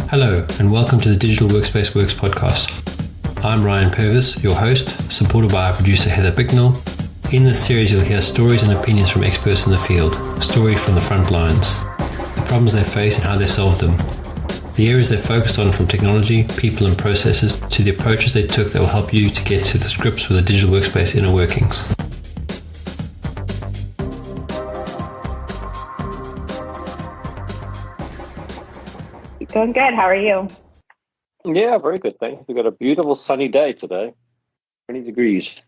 Hello, and welcome to the Digital Workspace Works podcast. I'm Ryan Purvis, your host, supported by our producer Heather Bicknell. In this series, you'll hear stories and opinions from experts in the field, stories from the front lines, the problems they face and how they solved them, the areas they focused on from technology, people and processes, to the approaches they took that will help you to get to the grips with the digital workspace inner workings. Doing good. How are you? Yeah, very good, thanks. We've got a beautiful sunny day today, 20 degrees.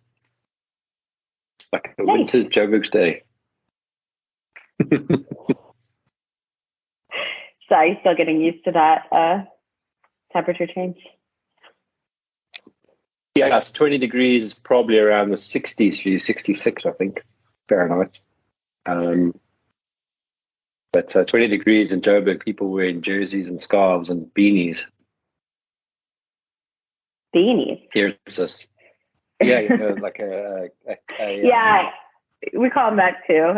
It's like a winter's Joburg's day. So are you still getting used to that temperature change? Yeah, it's 20 degrees, probably around the 60s for you, 66, I think, Fahrenheit. But 20 degrees in Joburg, people wearing jerseys and scarves and beanies. Beanies? Here it's just, yeah, like yeah, we call them that too.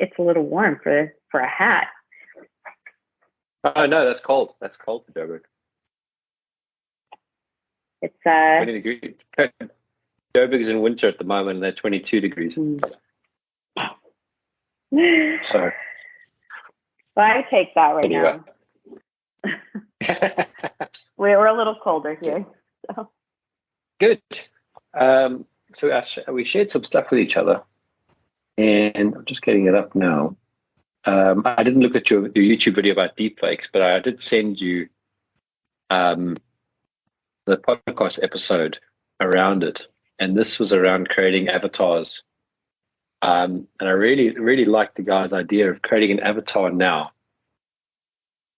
It's a little warm for a hat. Oh, no, that's cold. That's cold for Joburg. It's 20 degrees. Joburg is in winter at the moment, and they're 22 degrees. So. Well, I take that right anyway. now. We're a little colder here. So. Good. So we shared some stuff with each other, and I'm just getting it up now. I didn't look at your YouTube video about deepfakes, but I did send you the podcast episode around it, and this was around creating avatars. And I really liked the guy's idea of creating an avatar now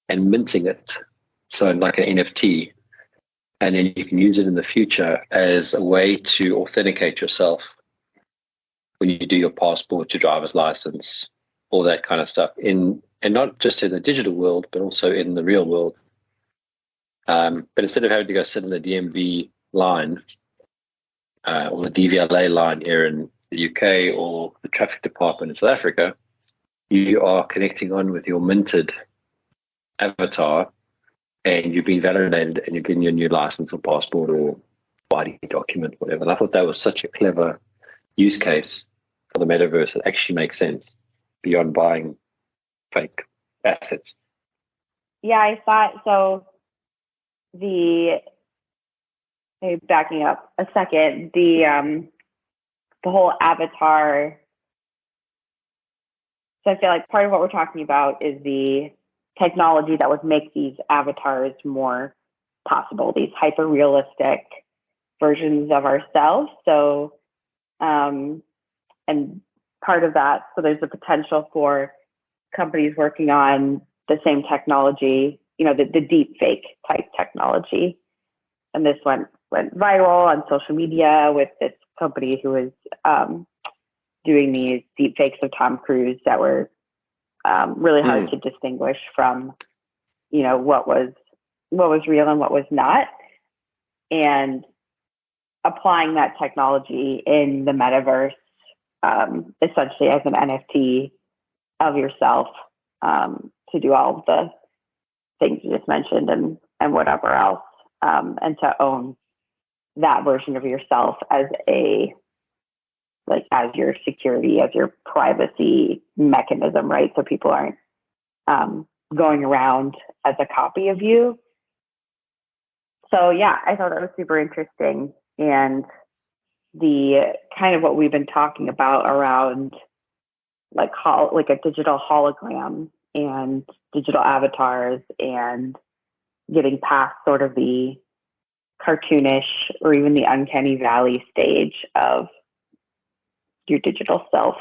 and minting it, so like an NFT, and then you can use it in the future as a way to authenticate yourself when you do your passport, your driver's license, all that kind of stuff, and not just in the digital world, but also in the real world. But instead of having to go sit in the DMV line or the DVLA line here in the UK or the traffic department in South Africa, you are connecting on with your minted avatar, and you've been validated, and you're getting your new license or passport or ID document, whatever. And I thought that was such a clever use case for the metaverse that actually makes sense beyond buying fake assets. Yeah, I thought so. Backing up a second, the whole avatar. So I feel like part of what we're talking about is the technology that would make these avatars more possible, these hyper realistic versions of ourselves. So, and part of that, so there's the potential for companies working on the same technology, the deep fake type technology. And this went viral on social media with this company who was doing these deep fakes of Tom Cruise that were really hard to distinguish from, what was real and what was not. And applying that technology in the metaverse, essentially as an NFT of yourself, to do all of the things you just mentioned and whatever else, and to own that version of yourself as your security, as your privacy mechanism, right? So people aren't going around as a copy of you. So yeah, I thought that was super interesting. And the kind of what we've been talking about around like a digital hologram and digital avatars, and getting past sort of the cartoonish or even the uncanny valley stage of your digital self.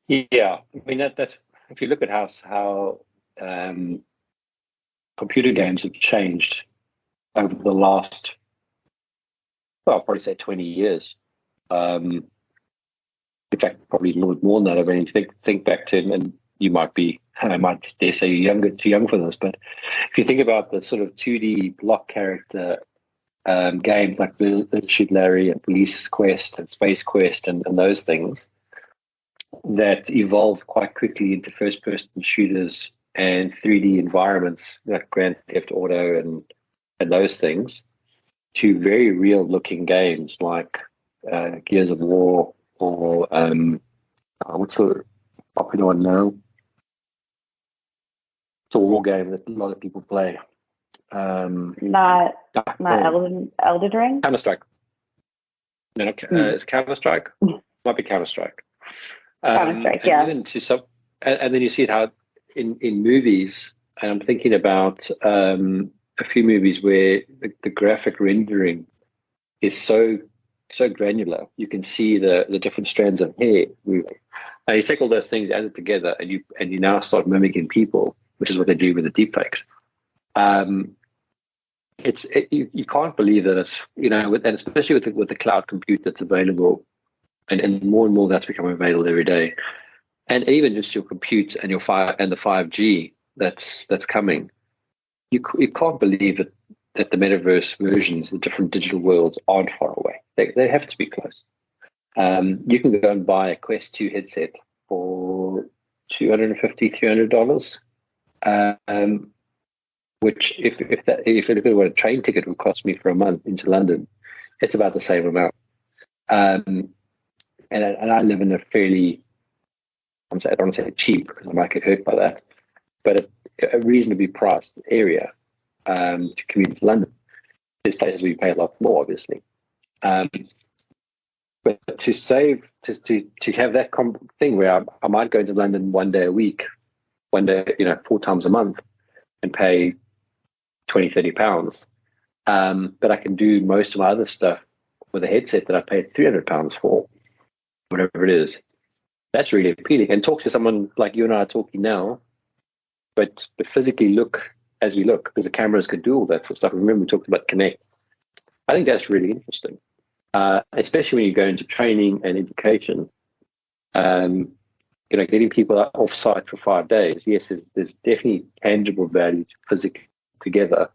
Yeah, I mean that's if you look at how computer games have changed over the last, well, I'll probably say 20 years. In fact, probably a little bit more than that. I mean, think back to, and you might dare say you're too young for this, but if you think about the sort of 2D block character games like Shoot Larry and Police Quest and Space Quest and those things that evolved quite quickly into first-person shooters and 3D environments like Grand Theft Auto and those things to very real looking games like Gears of War or what's the popular one now? It's a war game that a lot of people play. Not Elden Ring? Counter-Strike. No, it's Counter-Strike. Might be Counter-Strike. Counter-Strike, yeah. And then you see it how in movies, and I'm thinking about a few movies where the graphic rendering is so granular. You can see the different strands of hair moving. And you take all those things, add it together, and you now start mimicking people, which is what they do with the deepfakes. You can't believe that it's, and especially with the cloud compute that's available, and more that's becoming available every day, and even just your compute and the 5G that's coming. You can't believe that the metaverse versions, the different digital worlds, aren't far away. They have to be close. You can go and buy a Quest 2 headset for $250, $300. Which, if you look at what a train ticket would cost me for a month into London, it's about the same amount. And I live in a fairly, I don't want to say cheap because I might get hurt by that, but a reasonably priced area to commute to London. There's places where you pay a lot more, obviously. But to save, to have that thing where I might go into London one day a week, 4 times a month, and pay £20-30, but I can do most of my other stuff with a headset that I paid £300 for, whatever it is. That's really appealing. And talk to someone like you and I are talking now, but physically look as we look, because the cameras could do all that sort of stuff. Remember, we talked about Connect. I think that's really interesting, especially when you go into training and education. Getting people off site for 5 days. Yes, there's definitely tangible value to physically together.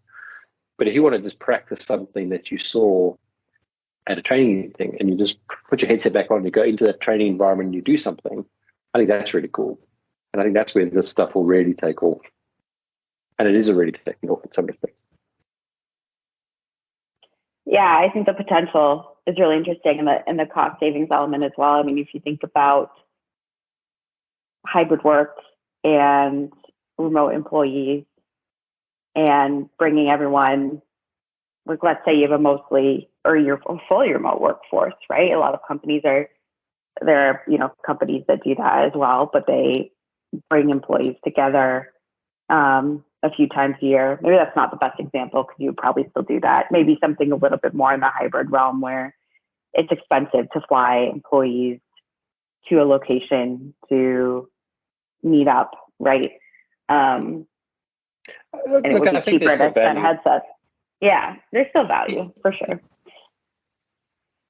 But if you want to just practice something that you saw at a training thing, and you just put your headset back on, you go into that training environment and you do something, I think that's really cool. And I think that's where this stuff will really take off. And it is already taking off in some respects. Yeah, I think the potential is really interesting, and the cost savings element as well. I mean, if you think about hybrid work and remote employees and bringing everyone, like, let's say you have you're a fully remote workforce, right? A lot of companies there are companies that do that as well, but they bring employees together a few times a year. Maybe that's not the best example because you would probably still do that. Maybe something a little bit more in the hybrid realm where it's expensive to fly employees to a location to meet up, right? And it would be cheaper to send headsets. Yeah, there's still value for sure.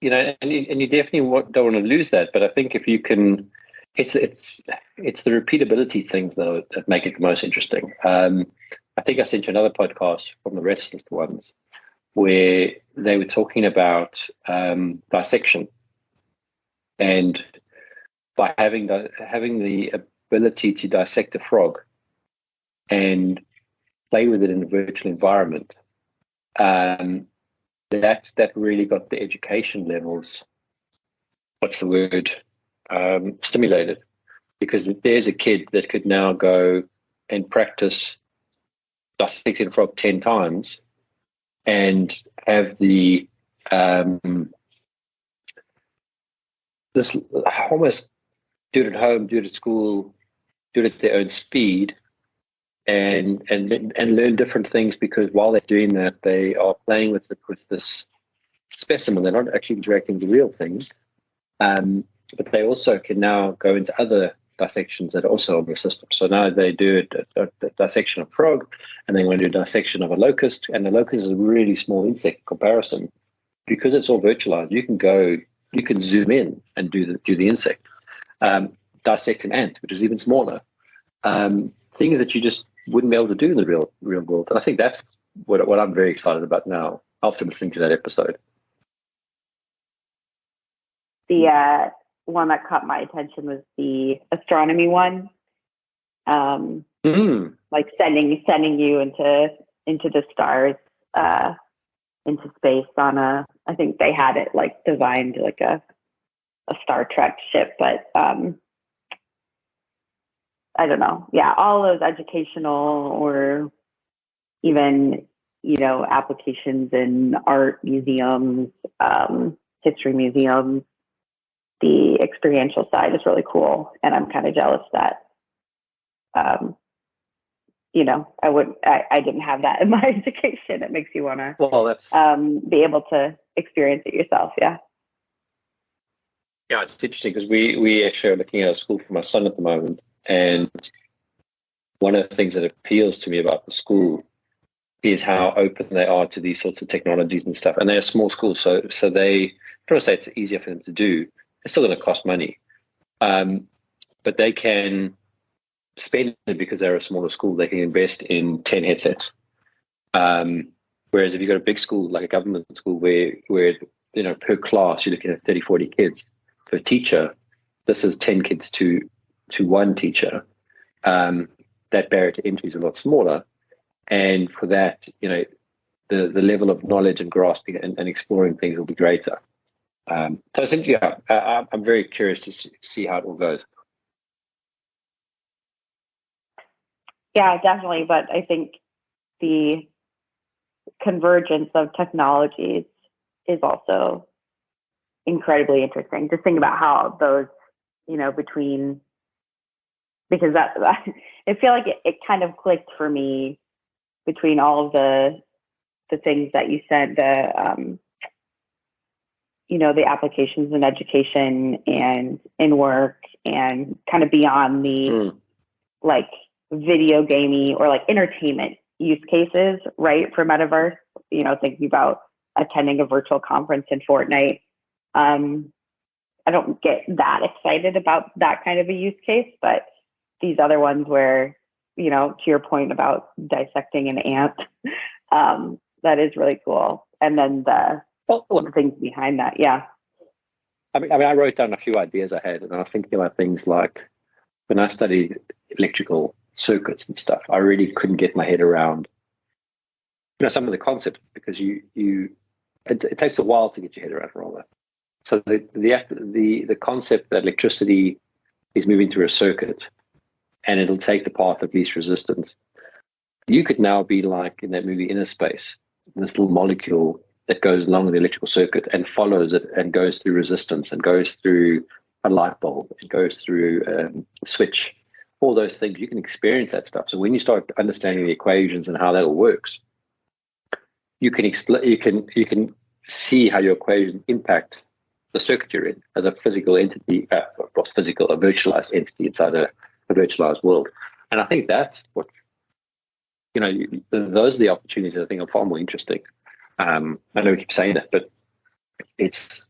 And you definitely don't want to lose that. But I think if you can, it's the repeatability things that make it the most interesting. I think I sent you another podcast from the Restless ones where they were talking about dissection, and by having the ability to dissect a frog and play with it in a virtual environment, that really got the education levels, stimulated, because there's a kid that could now go and practice dissecting a frog 10 times and have the this almost do it at home, do it at school, do it at their own speed, and learn different things, because while they're doing that, they are playing with this specimen. They're not actually interacting with the real things, but they also can now go into other dissections that are also on the system. So now they do a dissection of frog, and they want to do a dissection of a locust, and the locust is a really small insect in comparison. Because it's all virtualized, you can zoom in and do the insect. Dissect an ant, which is even smaller. Things that you just wouldn't be able to do in the real world. And I think that's what I'm very excited about now after listening to that episode. The one that caught my attention was the astronomy one. like sending you into the stars, into space on I think they had it like designed like a Star Trek ship, but I don't know. Yeah, all those educational or even, applications in art museums, history museums, the experiential side is really cool. And I'm kind of jealous that, I didn't have that in my education. It makes you want to be able to experience it yourself. Yeah. Yeah, it's interesting because we actually are looking at a school for my son at the moment. And one of the things that appeals to me about the school is how open they are to these sorts of technologies and stuff. And they're a small school, so they try to say it's easier for them to do. It's still going to cost money, but they can spend it because they're a smaller school. They can invest in 10 headsets. Whereas if you've got a big school like a government school where per class you're looking at 30, 40 kids per teacher, this is 10 kids to one teacher. That barrier to entry is a lot smaller. And for that, the level of knowledge and grasping and exploring things will be greater. So essentially, I'm very curious to see how it all goes. Yeah, definitely. But I think the convergence of technologies is also incredibly interesting. Just think about how those, because that I feel like it kind of clicked for me between all of the things that you said, the applications in education and in work and kind of beyond the like video gaming or like entertainment use cases, right? For Metaverse, thinking about attending a virtual conference in Fortnite. I don't get that excited about that kind of a use case, but these other ones where, to your point about dissecting an ant, that is really cool. And then the things behind that. Yeah. I mean, I wrote down a few ideas I had, and I was thinking about things like when I studied electrical circuits and stuff, I really couldn't get my head around, some of the concepts because it takes a while to get your head around all that. So the concept that electricity is moving through a circuit and it'll take the path of least resistance. You could now be like in that movie Inner Space, this little molecule that goes along the electrical circuit and follows it and goes through resistance and goes through a light bulb and goes through a switch, all those things. You can experience that stuff. So when you start understanding the equations and how that all works, you can see how your equations impact the circuit you're in as a physical entity, a virtualized entity inside a virtualized world. And I think that's what, those are the opportunities that I think are far more interesting. I know we keep saying that, but it's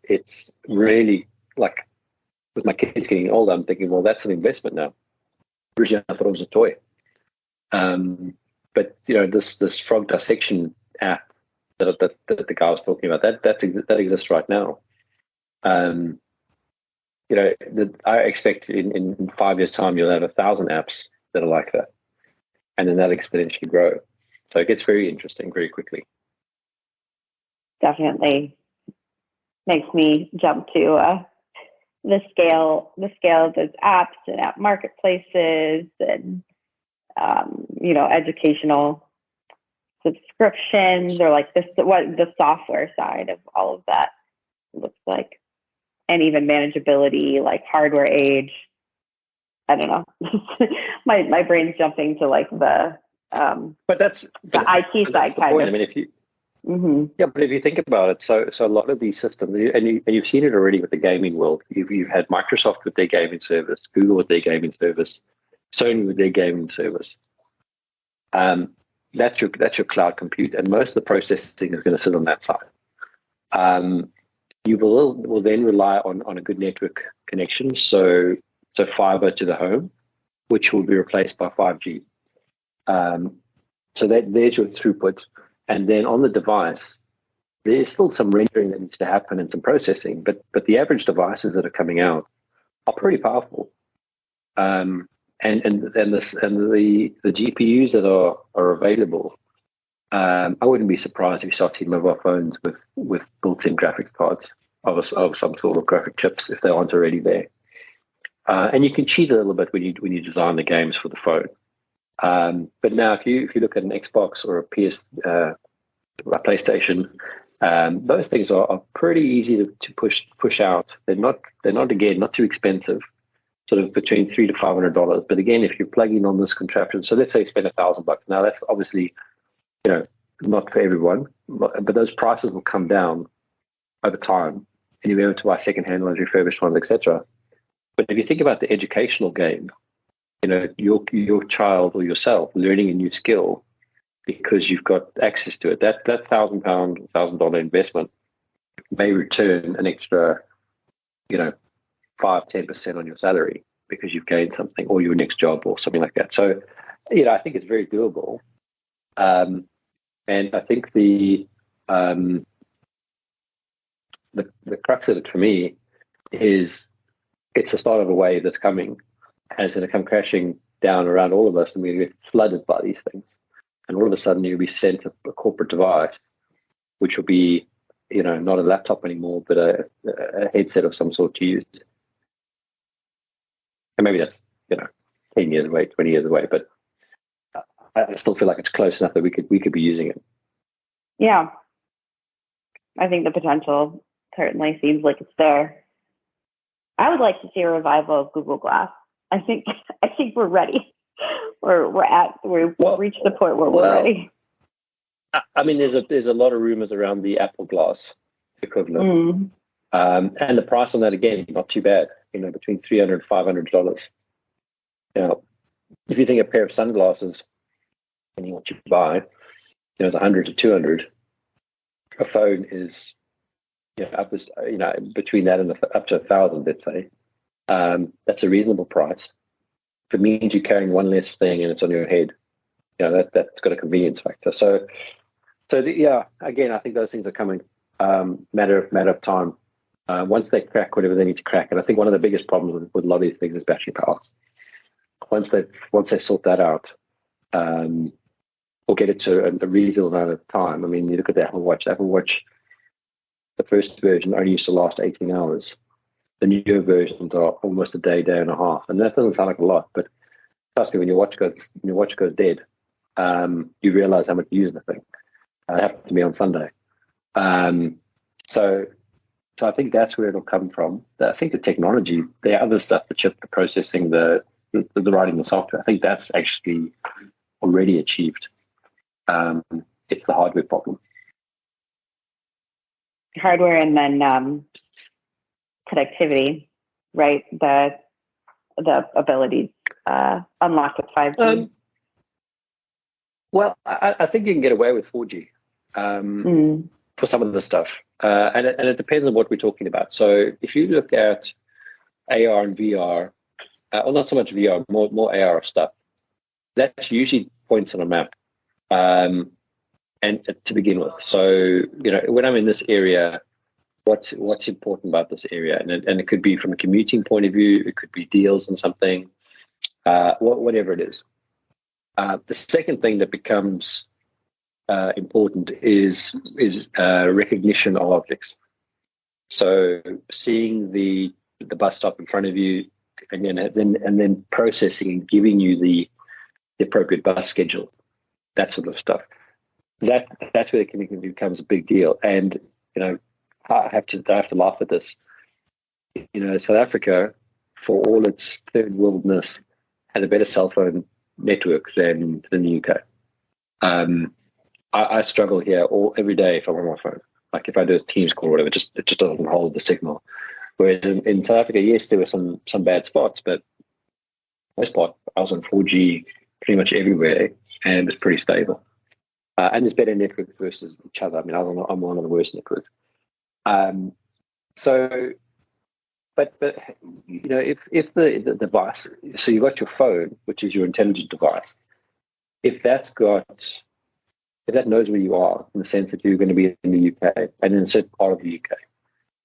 really like with my kids getting older, I'm thinking, well, that's an investment now. Originally, I thought it was a toy. But this frog dissection app that the guy was talking about, that exists right now. I expect in 5 years' time you'll have 1,000 apps that are like that, and then that exponentially grow. So it gets very interesting very quickly. Definitely makes me jump to the scale of those apps and app marketplaces and educational subscriptions, or like what the software side of all of that looks like, and even manageability, like hardware age. I don't know. my brain's jumping to like the IT side kind of. I mean, if you but if you think about it, so a lot of these systems, and you've seen it already with the gaming world. You've had Microsoft with their gaming service, Google with their gaming service, Sony with their gaming service. That's your cloud compute, and most of the processing is going to sit on that side. You will then rely on a good network connection, so fiber to the home, which will be replaced by 5G. So there's your throughput. And then on the device, there's still some rendering that needs to happen and some processing, but the average devices that are coming out are pretty powerful. the GPUs that are available. I wouldn't be surprised if you start seeing mobile phones with built-in graphics cards of some sort of graphic chips if they aren't already there. And you can cheat a little bit when you design the games for the phone. But now, if you look at an Xbox or a PlayStation, those things are pretty easy to push out. They're not again not too expensive, sort of between $300 to $500. But again, if you're plugging on this contraption, so let's say you spend $1,000. Now that's obviously not for everyone, but those prices will come down over time, and you'll be able to buy second-hand ones, refurbished ones, etc. But if you think about the educational game, your child or yourself learning a new skill because you've got access to it, that $1,000 investment may return an extra, 5-10% on your salary because you've gained something, or your next job or something like that. So, I think it's very doable. And I think the crux of it for me is it's the start of a wave that's coming, and it's going to come crashing down around all of us, and we're going to get flooded by these things. And all of a sudden, you'll be sent a corporate device, which will be, not a laptop anymore, but a headset of some sort to use. And maybe that's 10 years away, 20 years away, but I still feel like it's close enough that we could be using it. Yeah, I think the potential certainly seems like it's there. I would like to see a revival of Google Glass. I think we're ready. We've reached the point where we're ready. I mean, there's a lot of rumors around the Apple Glass equivalent, and the price on that again not too bad. Between $300 and $500. Now, if you think a pair of sunglasses, depending what you buy, it's $100 to $200. A phone is, between that and up to $1,000, let's say. That's a reasonable price. If it means you're carrying one less thing and it's on your head, that's got a convenience factor. So again, I think those things are coming. Matter of time. Once they crack whatever they need to crack, and I think one of the biggest problems with a lot of these things is battery power. Once they sort that out, or get it to a reasonable amount of time. I mean, you look at the Apple Watch. The Apple Watch, the first version only used to last 18 hours. The newer versions are almost a day and a half, and that doesn't sound like a lot, but trust me, when your watch goes dead, you realize how much you use the thing. It happened to me on Sunday. So I think that's where it'll come from. I think the technology, the other stuff, the chip, the processing, the writing, the software, I think that's actually already achieved. It's the hardware problem. Hardware and then connectivity, right? The abilities unlocked with 5G. Well, I think you can get away with 4G for some of the stuff, and it depends on what we're talking about. So if you look at AR and VR, or not so much VR, more AR stuff, that's usually points on a map, and to begin with. So when I'm in this area, what's important about this area, and it could be from a commuting point of view, it could be deals on something, whatever it is. The second thing that becomes important is recognition of objects. So seeing the bus stop in front of you, and then processing and giving you the appropriate bus schedule, that sort of stuff. That's where the connectivity becomes a big deal. And I have to laugh at this. South Africa, for all its third worldness, has a better cell phone network than the UK. I struggle here every day if I'm on my phone. Like if I do a Teams call or whatever, it just doesn't hold the signal. Whereas in South Africa, yes, there were some bad spots, but most part I was on 4G pretty much everywhere, and it was pretty stable. And there's better networks versus each other. I mean, I'm on one of the worst networks. But if the device, so you've got your phone, which is your intelligent device, if that knows where you are in the sense that you're going to be in the UK and in a certain part of the UK,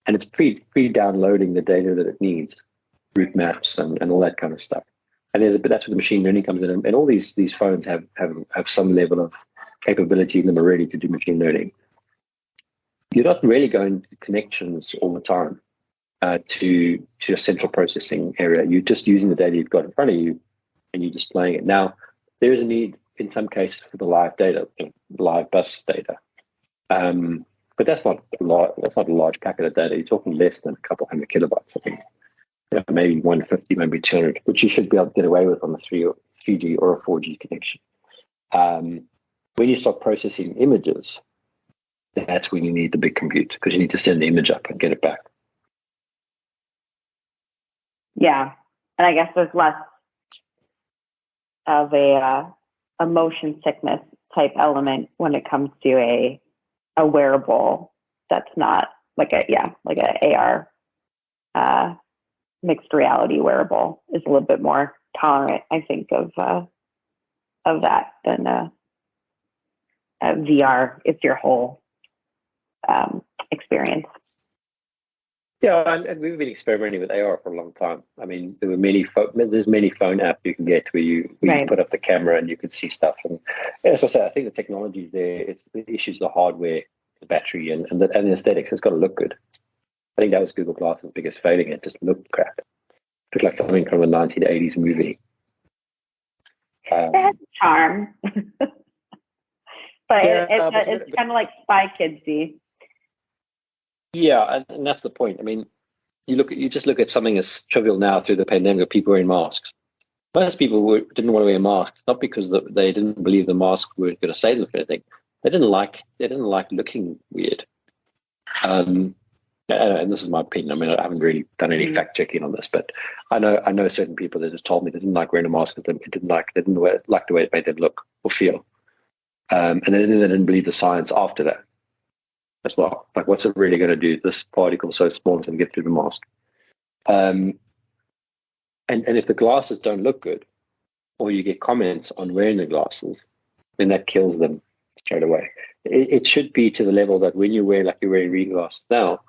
and it's pre-downloading the data that it needs, route maps and all that kind of stuff, And that's where the machine learning comes in, and all these phones have some level of capability in them already to do machine learning. You're not really going to connections all the time to a central processing area. You're just using the data you've got in front of you, and you're displaying it. Now, there is a need in some cases for the live data, live bus data, but that's not a large packet of data. You're talking less than a couple hundred kilobytes, I think. Maybe 150, maybe 200, which you should be able to get away with on a 3G or a 4G connection. When you start processing images, that's when you need the big compute, because you need to send the image up and get it back. Yeah, and I guess there's less of a motion sickness type element when it comes to a wearable that's not like a AR mixed reality wearable is a little bit more tolerant, I think, of that than VR. It's your whole experience. Yeah, and we've been experimenting with AR for a long time. I mean, there's many phone apps you can get where you put up the camera and you can see stuff. And as I said, I think the technology is there. It's the issues, the hardware, the battery, and the aesthetics. It's got to look good. I think that was Google Glass's biggest failing. It just looked crap. It looked like something from a 1980s movie. It has charm, but it's kind of like Spy Kidsy. Yeah, and that's the point. I mean, you just look at something as trivial now through the pandemic of people wearing masks. Most people didn't want to wear masks, not because they didn't believe the masks were going to save them for anything. They didn't like looking weird. And this is my opinion. I mean, I haven't really done any fact checking on this, but I know certain people that just told me they didn't like wearing a mask because they didn't like the way it made them look or feel, and then they didn't believe the science after that as well. Like, what's it really going to do? This particle is so small it's going to get through the mask. And if the glasses don't look good, or you get comments on wearing the glasses, then that kills them straight away. It should be to the level that when you wear, like you're wearing reading glasses now,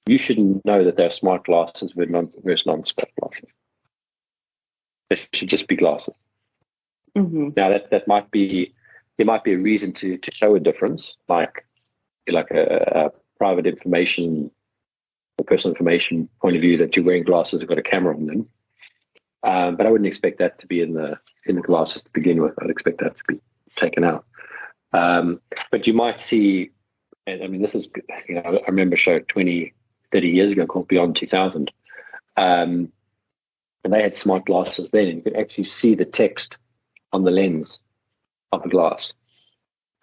you shouldn't know that they're smart glasses versus non-smart glasses. They should just be glasses. Mm-hmm. Now there might be a reason to show a difference, like a private information or personal information point of view that you're wearing glasses and got a camera on them. But I wouldn't expect that to be in the glasses to begin with. I'd expect that to be taken out. But you might see, and I mean, this is, I remember a show 20, 30 years ago called Beyond 2000. And they had smart glasses then, and you could actually see the text on the lens of the glass.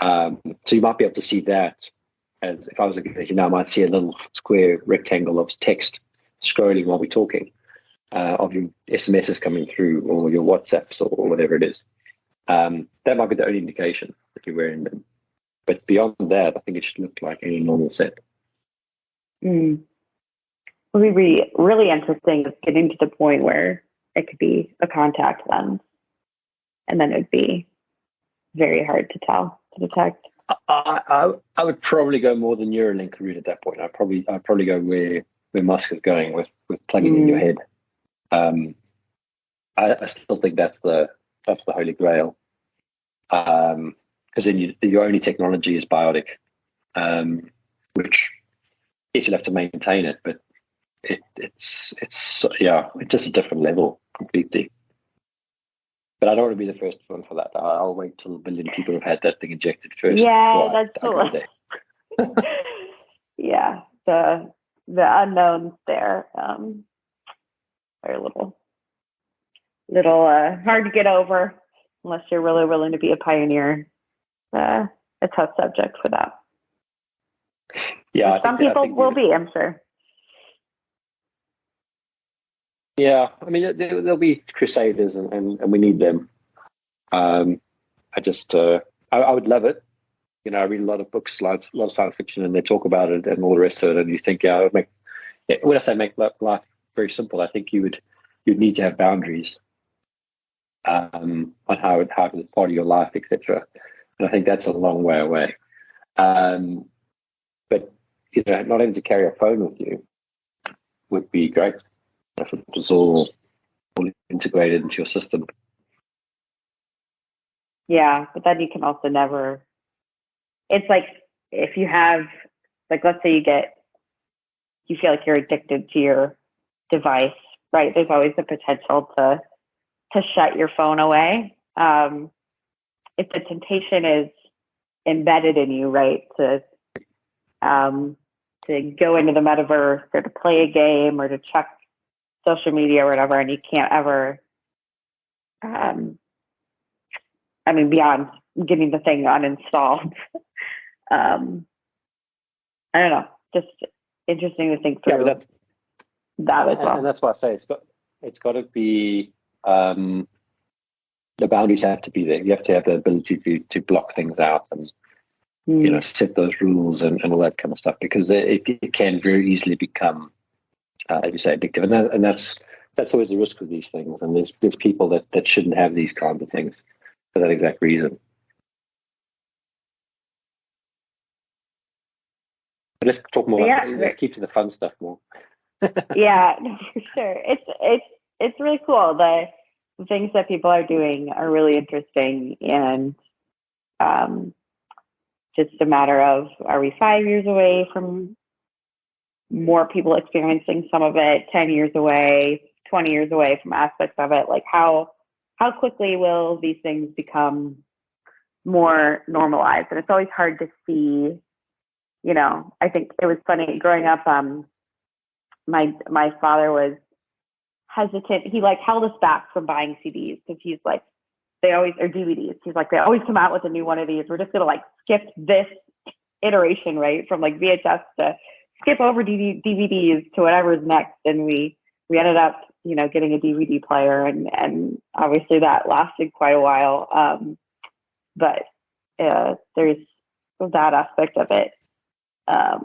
So you might be able to see that. As if I was looking at you now, I might see a little square rectangle of text scrolling while we're talking, of your SMSs coming through or your WhatsApps or whatever it is. That might be the only indication that you're wearing them. But beyond that, I think it should look like any normal set. It would be really interesting getting to the point where it could be a contact lens, and then it would be very hard to detect. I would probably go more the Neuralink route at that point. I'd probably go where Musk is going with plugging in your head. I still think that's the holy grail. Because then your only technology is biotic, which yes, you'll have to maintain it, but it's just a different level completely. But I don't want to be the first one for that. I'll wait till 1 billion people have had that thing injected first. Yeah, that's cool. Yeah, the unknowns there are a little hard to get over unless you're really willing to be a pioneer. A tough subject for that. Yeah, some people will be, I'm sure. Yeah, I mean, there'll be crusaders, and we need them. I would love it. I read a lot of books, a lot of science fiction, and they talk about it and all the rest of it. And you think, when I say make life very simple, I think you'd need to have boundaries on how it's part of your life, etc. And I think that's a long way away. But not having to carry a phone with you would be great. If it was all all integrated into your system. Yeah, but then you can also never, it's like if you have, like, let's say you feel like you're addicted to your device, right? There's always the potential to shut your phone away. If the temptation is embedded in you, right, to go into the metaverse or to play a game or to check social media or whatever, and you can't ever, beyond getting the thing uninstalled. I don't know, just interesting to think through that as well. And that's why I say it's got to be, the boundaries have to be there. You have to have the ability to block things out and set those rules and all that kind of stuff, because it can very easily become, as you say, addictive. And that's always the risk with these things. And there's people that shouldn't have these kinds of things for that exact reason. But let's talk more. Let's keep to the fun stuff more. Yeah, no, for sure. It's really cool. The things that people are doing are really interesting, and just a matter of, are we 5 years away from more people experiencing some of it, 10 years away, 20 years away from aspects of it? Like how quickly will these things become more normalized? And it's always hard to see, I think it was funny growing up. My father was hesitant. He held us back from buying CDs because he's like, they always, or DVDs. He's like, they always come out with a new one of these. We're just going to skip this iteration, right? From VHS to skip over DVDs to whatever's next. And we ended up, getting a DVD player, and obviously that lasted quite a while. But there's that aspect of it as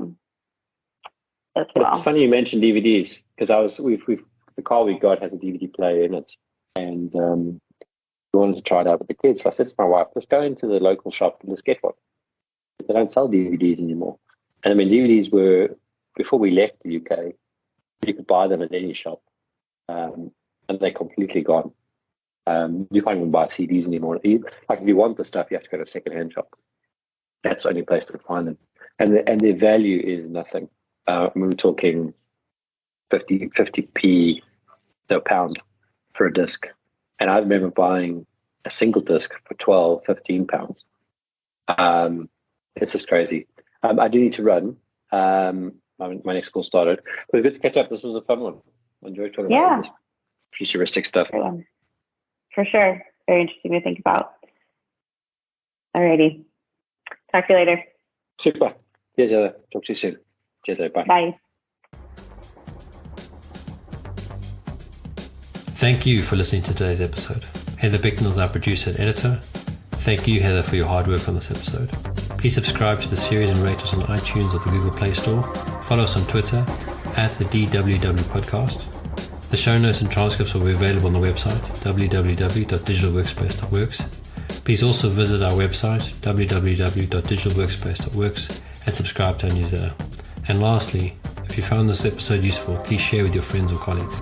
well. It's funny you mentioned DVDs, because the car we got has a DVD player in it, and we wanted to try it out with the kids. So I said to my wife, let's go into the local shop and let's get one. They don't sell DVDs anymore. And DVDs were, before we left the UK, you could buy them at any shop, and they're completely gone. You can't even buy CDs anymore. If you want the stuff, you have to go to a second-hand shop. That's the only place to find them. And their value is nothing. We were talking 50p to a pound for a disc. And I remember buying a single disc for 12, 15 pounds. It's just crazy. I do need to run. My next call started. But it was good to catch up. This was a fun one. I enjoyed talking about this futuristic stuff. For sure. Very interesting to think about. Alrighty. Talk to you later. Super. Cheers, Heather. Talk to you soon. Cheers, Heather. Bye. Bye. Thank you for listening to today's episode. Heather Bicknell is our producer and editor. Thank you, Heather, for your hard work on this episode. Please subscribe to the series and rate us on iTunes or the Google Play Store. Follow us on Twitter @the DWW Podcast. The show notes and transcripts will be available on the website www.digitalworkspace.works. Please also visit our website www.digitalworkspace.works and subscribe to our newsletter. And lastly, if you found this episode useful, please share with your friends or colleagues.